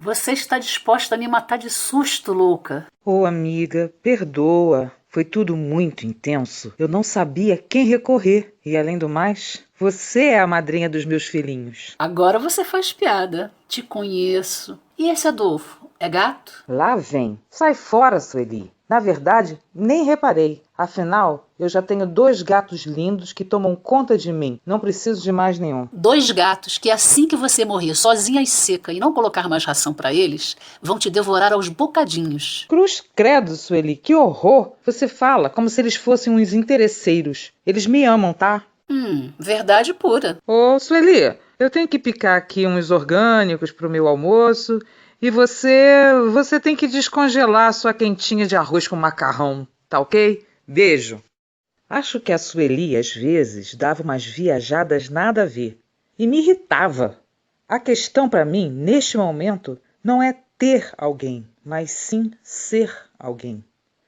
Você está disposta a me matar de susto, louca. Ô, amiga, perdoa. Foi tudo muito intenso. Eu não sabia quem recorrer. E além do mais, você é a madrinha dos meus filhinhos. Agora você faz piada. Te conheço. E esse Adolfo? É gato? Lá vem. Sai fora, Sueli. Na verdade, nem reparei. Afinal, eu já tenho 2 gatos lindos que tomam conta de mim. Não preciso de mais nenhum. 2 gatos que assim que você morrer sozinha e seca e não colocar mais ração para eles, vão te devorar aos bocadinhos. Cruz credo, Sueli, que horror! Você fala como se eles fossem uns interesseiros. Eles me amam, tá? Verdade pura. Ô, Sueli, eu tenho que picar aqui uns orgânicos pro meu almoço e você tem que descongelar a sua quentinha de arroz com macarrão, tá ok? Beijo. Acho que a Sueli, às vezes, dava umas viajadas nada a ver e me irritava. A questão para mim, neste momento, não é ter alguém, mas sim ser alguém.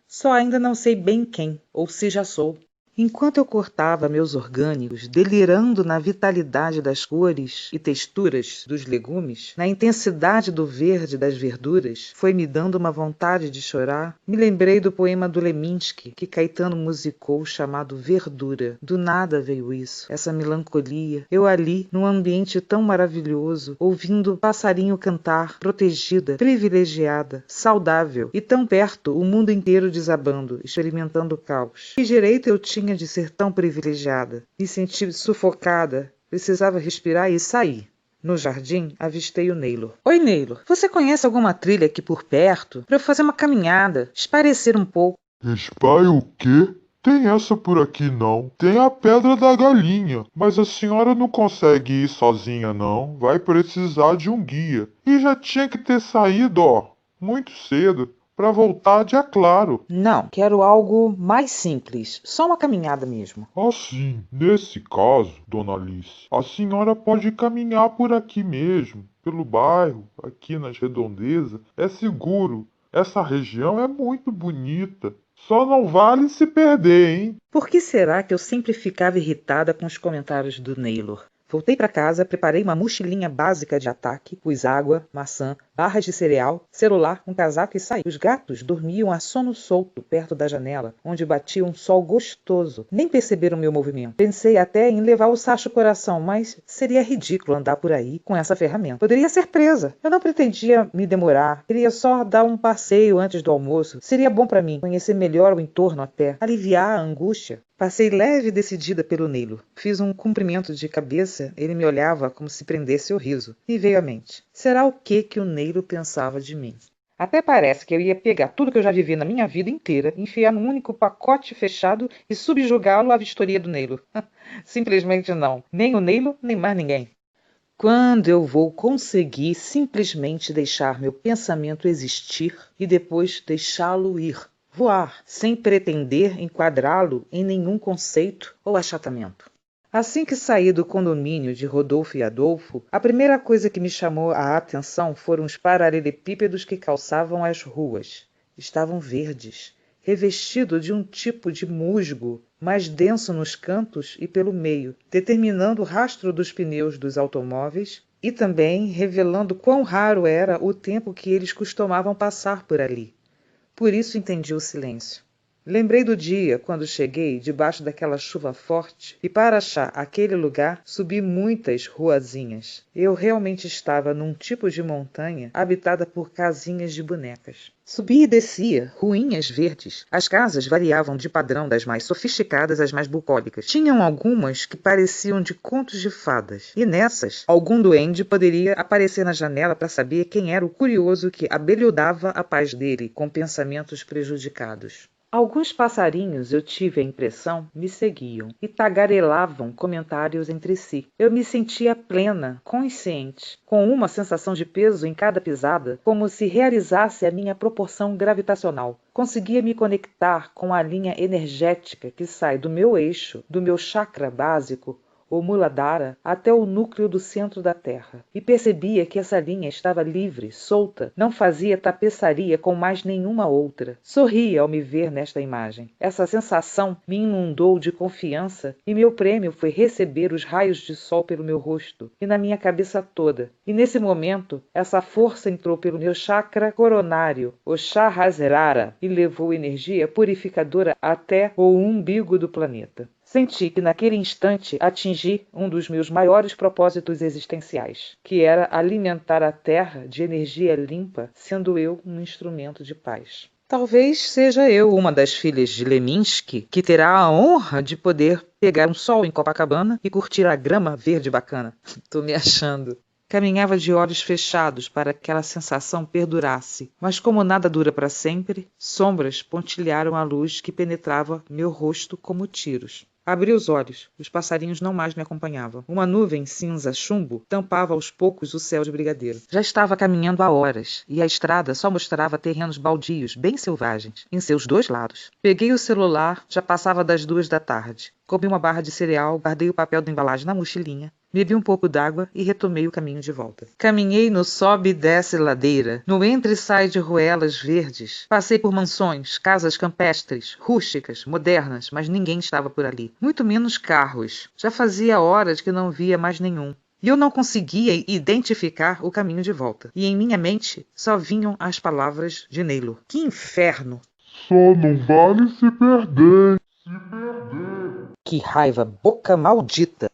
Só ainda não sei bem quem, ou se já sou. Enquanto eu cortava meus orgânicos, delirando na vitalidade das cores e texturas dos legumes, na intensidade do verde das verduras, foi me dando uma vontade de chorar. Me lembrei do poema do Leminski, que Caetano musicou, chamado Verdura. Do nada veio isso, essa melancolia. Eu ali, num ambiente tão maravilhoso, ouvindo passarinho cantar, protegida, privilegiada, saudável, e tão perto, o mundo inteiro desabando, experimentando o caos. Que direito eu tinha de ser tão privilegiada? Me senti sufocada, precisava respirar e sair. No jardim, avistei o Neylor. Oi, Neylor, você conhece alguma trilha aqui por perto? Para eu fazer uma caminhada, espairecer um pouco. Espai o quê? Tem essa por aqui não. Tem a Pedra da Galinha, mas a senhora não consegue ir sozinha não. Vai precisar de um guia. E já tinha que ter saído, ó, muito cedo, para voltar dia claro. Não, quero algo mais simples, só uma caminhada mesmo. Assim, nesse caso, dona Alice, a senhora pode caminhar por aqui mesmo, pelo bairro, aqui nas redondezas. É seguro. Essa região é muito bonita. Só não vale se perder, hein? Por que será que eu sempre ficava irritada com os comentários do Neylor? Voltei para casa, preparei uma mochilinha básica de ataque, pus água, maçã, barras de cereal, celular, um casaco e saí. Os gatos dormiam a sono solto perto da janela, onde batia um sol gostoso. Nem perceberam meu movimento. Pensei até em levar o Sacho Coração, mas seria ridículo andar por aí com essa ferramenta. Poderia ser presa. Eu não pretendia me demorar. Queria só dar um passeio antes do almoço. Seria bom para mim conhecer melhor o entorno até, aliviar a angústia. Passei leve e decidida pelo Neylor. Fiz um cumprimento de cabeça, ele me olhava como se prendesse o riso. Me veio à mente. Será o que o Neylor pensava de mim? Até parece que eu ia pegar tudo que eu já vivi na minha vida inteira, enfiar num único pacote fechado e subjugá-lo à vistoria do Neylor. Simplesmente não. Nem o Neylor, nem mais ninguém. Quando eu vou conseguir simplesmente deixar meu pensamento existir e depois deixá-lo ir? Voar, sem pretender enquadrá-lo em nenhum conceito ou achatamento. Assim que saí do condomínio de Rodolfo e Adolfo, a primeira coisa que me chamou a atenção foram os paralelepípedos que calçavam as ruas. Estavam verdes, revestidos de um tipo de musgo mais denso nos cantos e pelo meio, determinando o rastro dos pneus dos automóveis e também revelando quão raro era o tempo que eles costumavam passar por ali. Por isso entendi o silêncio. Lembrei do dia quando cheguei debaixo daquela chuva forte e para achar aquele lugar subi muitas ruazinhas. Eu realmente estava num tipo de montanha habitada por casinhas de bonecas. Subia e descia, ruinhas verdes. As casas variavam de padrão das mais sofisticadas às mais bucólicas. Tinham algumas que pareciam de contos de fadas. E nessas, algum duende poderia aparecer na janela para saber quem era o curioso que abelhudava a paz dele com pensamentos prejudicados. Alguns passarinhos, eu tive a impressão, me seguiam e tagarelavam comentários entre si. Eu me sentia plena, consciente, com uma sensação de peso em cada pisada, como se realizasse a minha proporção gravitacional. Conseguia me conectar com a linha energética que sai do meu eixo, do meu chakra básico, ou Muladhara, até o núcleo do centro da Terra. E percebia que essa linha estava livre, solta, não fazia tapeçaria com mais nenhuma outra. Sorri ao me ver nesta imagem. Essa sensação me inundou de confiança e meu prêmio foi receber os raios de sol pelo meu rosto e na minha cabeça toda. E nesse momento, essa força entrou pelo meu chakra coronário, o Sahasrara, e levou energia purificadora até o umbigo do planeta. Senti que naquele instante atingi um dos meus maiores propósitos existenciais, que era alimentar a Terra de energia limpa, sendo eu um instrumento de paz. Talvez seja eu uma das filhas de Leminski que terá a honra de poder pegar um sol em Copacabana e curtir a grama verde bacana. Tô me achando. Caminhava de olhos fechados para que aquela sensação perdurasse, mas como nada dura para sempre, sombras pontilharam a luz que penetrava meu rosto como tiros. Abri os olhos. Os passarinhos não mais me acompanhavam. Uma nuvem cinza chumbo tampava aos poucos o céu de brigadeiro. Já estava caminhando há horas, e a estrada só mostrava terrenos baldios, bem selvagens, em seus dois lados. Peguei o celular, já passava das 2 da tarde. Comi uma barra de cereal, guardei o papel da embalagem na mochilinha, bebi um pouco d'água e retomei o caminho de volta. Caminhei no sobe e desce ladeira, no entra e sai de ruelas verdes. Passei por mansões, casas campestres, rústicas, modernas, mas ninguém estava por ali. Muito menos carros. Já fazia horas que não via mais nenhum. E eu não conseguia identificar o caminho de volta. E em minha mente só vinham as palavras de Neilo. Que inferno! Só não vale se perder. Que raiva, boca maldita!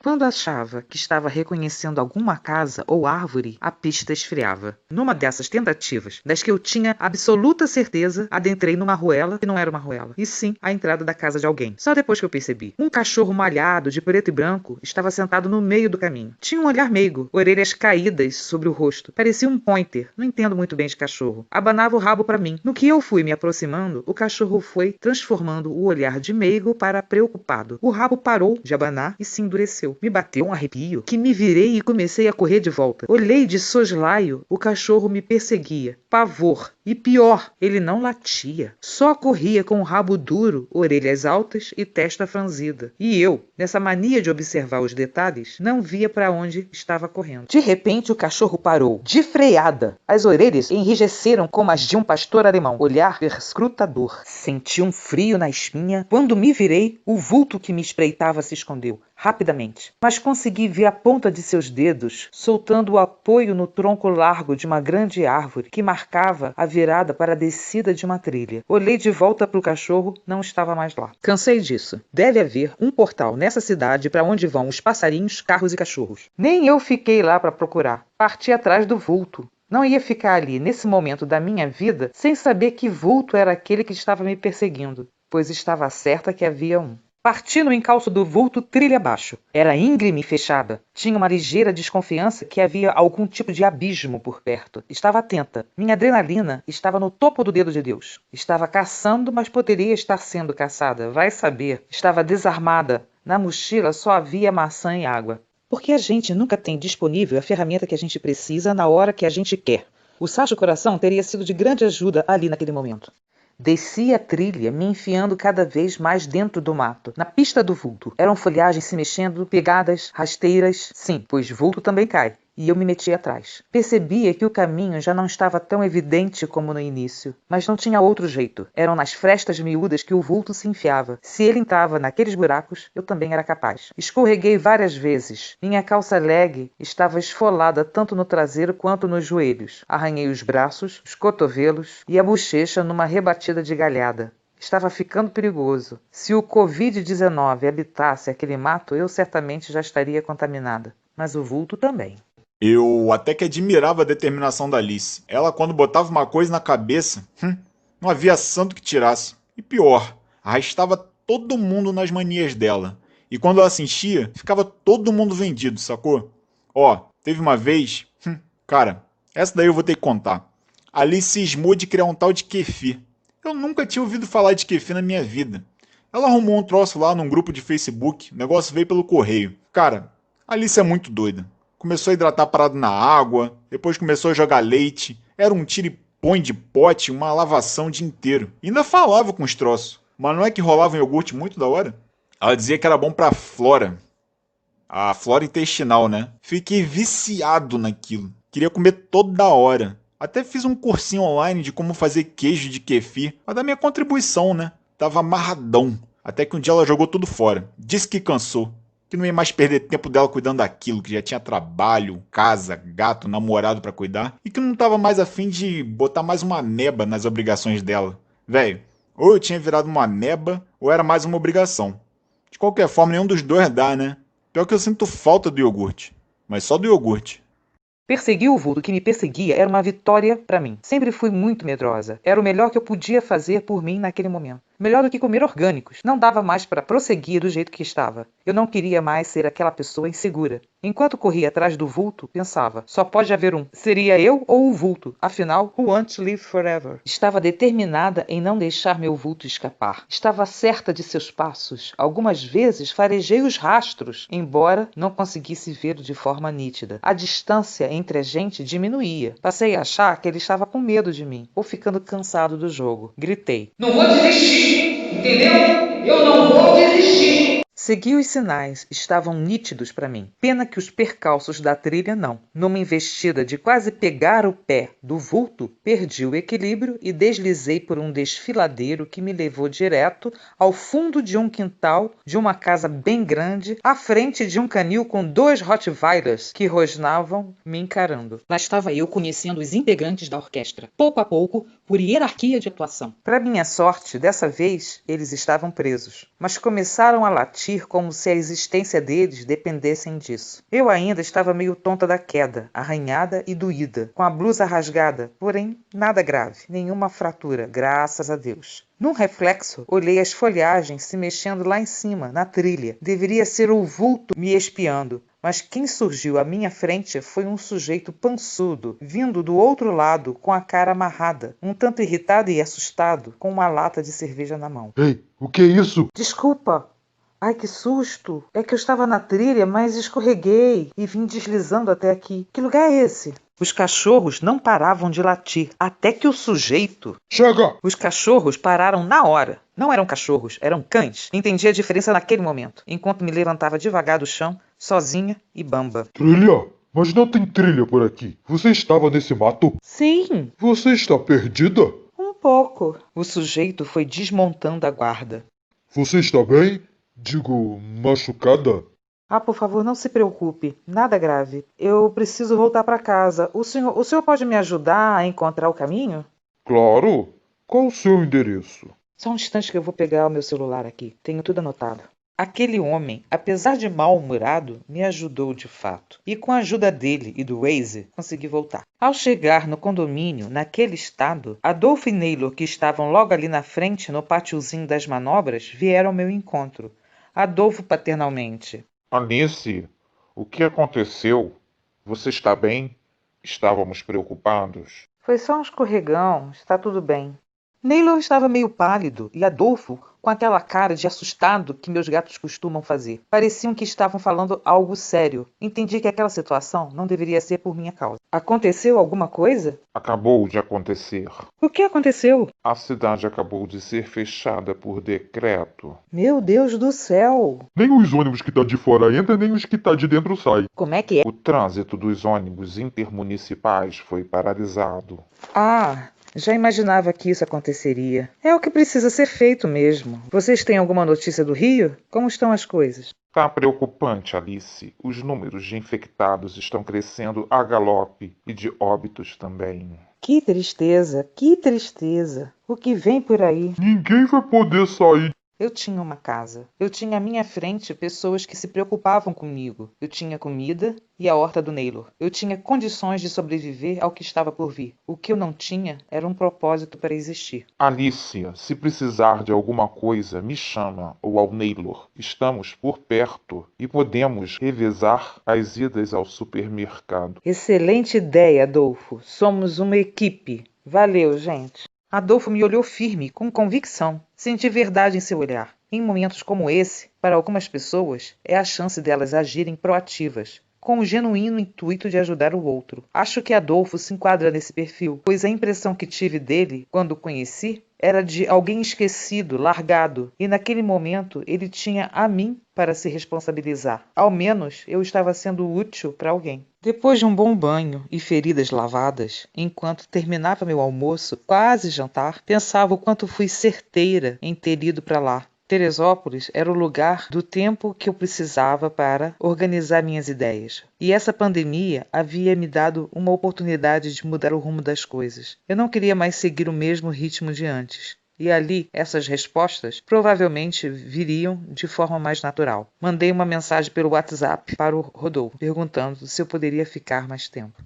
Quando achava que estava reconhecendo alguma casa ou árvore, a pista esfriava. Numa dessas tentativas, das que eu tinha absoluta certeza, adentrei numa ruela que não era uma ruela, e sim a entrada da casa de alguém. Só depois que eu percebi. Um cachorro malhado, de preto e branco, estava sentado no meio do caminho. Tinha um olhar meigo, orelhas caídas sobre o rosto. Parecia um pointer, não entendo muito bem de cachorro. Abanava o rabo para mim. No que eu fui me aproximando, o cachorro foi transformando o olhar de meigo para preocupado. O rabo parou de abanar e se endureceu. Me bateu um arrepio, que me virei e comecei a correr de volta. Olhei de soslaio, o cachorro me perseguia. Pavor. E pior, ele não latia. Só corria com o rabo duro, orelhas altas e testa franzida. E eu, nessa mania de observar os detalhes, não via para onde estava correndo. De repente o cachorro parou, de freada. As orelhas enrijeceram como as de um pastor alemão. Olhar perscrutador. Senti um frio na espinha. Quando me virei, o vulto que me espreitava se escondeu. Rapidamente, mas consegui ver a ponta de seus dedos soltando o apoio no tronco largo de uma grande árvore que marcava a virada para a descida de uma trilha. Olhei de volta para o cachorro, não estava mais lá. Cansei disso. Deve haver um portal nessa cidade para onde vão os passarinhos, carros e cachorros. Nem eu fiquei lá para procurar. Parti atrás do vulto. Não ia ficar ali, nesse momento da minha vida, sem saber que vulto era aquele que estava me perseguindo, pois estava certa que havia um. Parti no encalço do vulto trilha abaixo. Era íngreme e fechada. Tinha uma ligeira desconfiança que havia algum tipo de abismo por perto. Estava atenta. Minha adrenalina estava no topo do dedo de Deus. Estava caçando, mas poderia estar sendo caçada. Vai saber. Estava desarmada. Na mochila só havia maçã e água. Porque a gente nunca tem disponível a ferramenta que a gente precisa na hora que a gente quer. O Sacho Coração teria sido de grande ajuda ali naquele momento. Desci a trilha, me enfiando cada vez mais dentro do mato, na pista do vulto. Eram folhagens se mexendo, pegadas, rasteiras. Sim, pois vulto também cai. E eu me meti atrás. Percebia que o caminho já não estava tão evidente como no início, mas não tinha outro jeito. Eram nas frestas miúdas que o vulto se enfiava. Se ele entrava naqueles buracos, eu também era capaz. Escorreguei várias vezes. Minha calça leg estava esfolada tanto no traseiro quanto nos joelhos. Arranhei os braços, os cotovelos e a bochecha numa rebatida de galhada. Estava ficando perigoso. Se o Covid-19 habitasse aquele mato, eu certamente já estaria contaminada. Mas o vulto também. Eu até que admirava a determinação da Alice. Ela, quando botava uma coisa na cabeça, não havia santo que tirasse. E pior, arrastava todo mundo nas manias dela. E quando ela se enchia, ficava todo mundo vendido, sacou? Ó, teve uma vez... cara, essa daí eu vou ter que contar. A Alice cismou de criar um tal de kefir. Eu nunca tinha ouvido falar de kefir na minha vida. Ela arrumou um troço lá num grupo de Facebook. O negócio veio pelo correio. Cara, a Alice é muito doida. Começou a hidratar parado na água, depois começou a jogar leite. Era um tira e põe de pote, uma lavação o dia inteiro. E ainda falava com os troços. Mas não é que rolava um iogurte muito da hora? Ela dizia que era bom pra flora. A flora intestinal, né? Fiquei viciado naquilo. Queria comer toda hora. Até fiz um cursinho online de como fazer queijo de kefir pra dar minha contribuição, né? Tava amarradão. Até que um dia ela jogou tudo fora. Disse que cansou. Que não ia mais perder tempo dela cuidando daquilo, que já tinha trabalho, casa, gato, namorado pra cuidar. E que não tava mais afim de botar mais uma ameba nas obrigações dela. Velho, ou eu tinha virado uma ameba, ou era mais uma obrigação. De qualquer forma, nenhum dos dois dá, né? Pior que eu sinto falta do iogurte. Mas só do iogurte. Perseguir o vulto que me perseguia era uma vitória para mim. Sempre fui muito medrosa. Era o melhor que eu podia fazer por mim naquele momento. Melhor do que comer orgânicos. Não dava mais para prosseguir do jeito que estava. Eu não queria mais ser aquela pessoa insegura. Enquanto corria atrás do vulto, pensava, só pode haver um. Seria eu ou o vulto? Afinal, who wants to live forever? Estava determinada em não deixar meu vulto escapar. Estava certa de seus passos. Algumas vezes farejei os rastros, embora não conseguisse vê-lo de forma nítida. A distância entre a gente diminuía. Passei a achar que ele estava com medo de mim, ou ficando cansado do jogo. Gritei. Não vou desistir! Entendeu? Eu não vou desistir! Segui os sinais, estavam nítidos para mim. Pena que os percalços da trilha não. Numa investida de quase pegar o pé do vulto, perdi o equilíbrio e deslizei por um desfiladeiro que me levou direto ao fundo de um quintal de uma casa bem grande, à frente de um canil com 2 Rottweilers que rosnavam me encarando. Lá estava eu conhecendo os integrantes da orquestra, pouco a pouco, por hierarquia de atuação. Para minha sorte, dessa vez, eles estavam presos, mas começaram a latir como se a existência deles dependessem disso. Eu ainda estava meio tonta da queda, arranhada e doída, com a blusa rasgada, porém nada grave, nenhuma fratura, graças a Deus. Num reflexo, olhei as folhagens se mexendo lá em cima, na trilha. Deveria ser o vulto me espiando. Mas quem surgiu à minha frente foi um sujeito pançudo, vindo do outro lado com a cara amarrada, um tanto irritado e assustado, com uma lata de cerveja na mão. Ei, o que é isso? Desculpa! Ai, que susto! É que eu estava na trilha, mas escorreguei e vim deslizando até aqui. Que lugar é esse? Os cachorros não paravam de latir, até que o sujeito... Chega! Os cachorros pararam na hora. Não eram cachorros, eram cães. Entendi a diferença naquele momento, enquanto me levantava devagar do chão, sozinha e bamba. Trilha? Mas não tem trilha por aqui. Você estava nesse mato? Sim, Você está perdida? um pouco. O sujeito foi desmontando a guarda. Você está bem? Digo, machucada? Ah, por favor, não se preocupe. Nada grave. Eu preciso voltar para casa. O senhor pode me ajudar a encontrar o caminho? Claro. Qual o seu endereço? Só um instante que eu vou pegar o meu celular aqui. Tenho tudo anotado. Aquele homem, apesar de mal-humorado, me ajudou de fato. E com a ajuda dele e do Waze, consegui voltar. Ao chegar no condomínio, naquele estado, Adolfo e Naylor, que estavam logo ali na frente, no pátiozinho das manobras, vieram ao meu encontro. Adolfo paternalmente. Alice, o que aconteceu? Você está bem? Estávamos preocupados. Foi só um escorregão, está tudo bem. Naylor estava meio pálido e Adolfo com aquela cara de assustado que meus gatos costumam fazer. Pareciam que estavam falando algo sério. Entendi que aquela situação não deveria ser por minha causa. Aconteceu alguma coisa? Acabou de acontecer. O que aconteceu? A cidade acabou de ser fechada por decreto. Meu Deus do céu! Nem os ônibus que tá de fora entra, nem os que tá de dentro sai. Como é que é? O trânsito dos ônibus intermunicipais foi paralisado. Ah, já imaginava que isso aconteceria. É o que precisa ser feito mesmo. Vocês têm alguma notícia do Rio? Como estão as coisas? Tá preocupante, Alice. Os números de infectados estão crescendo a galope e de óbitos também. Que tristeza, que tristeza. O que vem por aí? Ninguém vai poder sair. Eu tinha uma casa. Eu tinha à minha frente pessoas que se preocupavam comigo. Eu tinha comida e a horta do Naylor. Eu tinha condições de sobreviver ao que estava por vir. O que eu não tinha era um propósito para existir. Alicia, se precisar de alguma coisa, me chama ou ao Naylor. Estamos por perto e podemos revezar as idas ao supermercado. Excelente ideia, Adolfo. Somos uma equipe. Valeu, gente. Adolfo me olhou firme, com convicção. Senti verdade em seu olhar. Em momentos como esse, para algumas pessoas, é a chance delas agirem proativas, com o genuíno intuito de ajudar o outro. Acho que Adolfo se enquadra nesse perfil, pois a impressão que tive dele, quando o conheci, era de alguém esquecido, largado, e naquele momento ele tinha a mim para se responsabilizar. Ao menos eu estava sendo útil para alguém. Depois de um bom banho e feridas lavadas, enquanto terminava meu almoço, quase jantar, pensava o quanto fui certeira em ter ido para lá. Teresópolis era o lugar do tempo que eu precisava para organizar minhas ideias. E essa pandemia havia me dado uma oportunidade de mudar o rumo das coisas. Eu não queria mais seguir o mesmo ritmo de antes. E ali, essas respostas provavelmente viriam de forma mais natural. Mandei uma mensagem pelo WhatsApp para o Rodolfo, perguntando se eu poderia ficar mais tempo.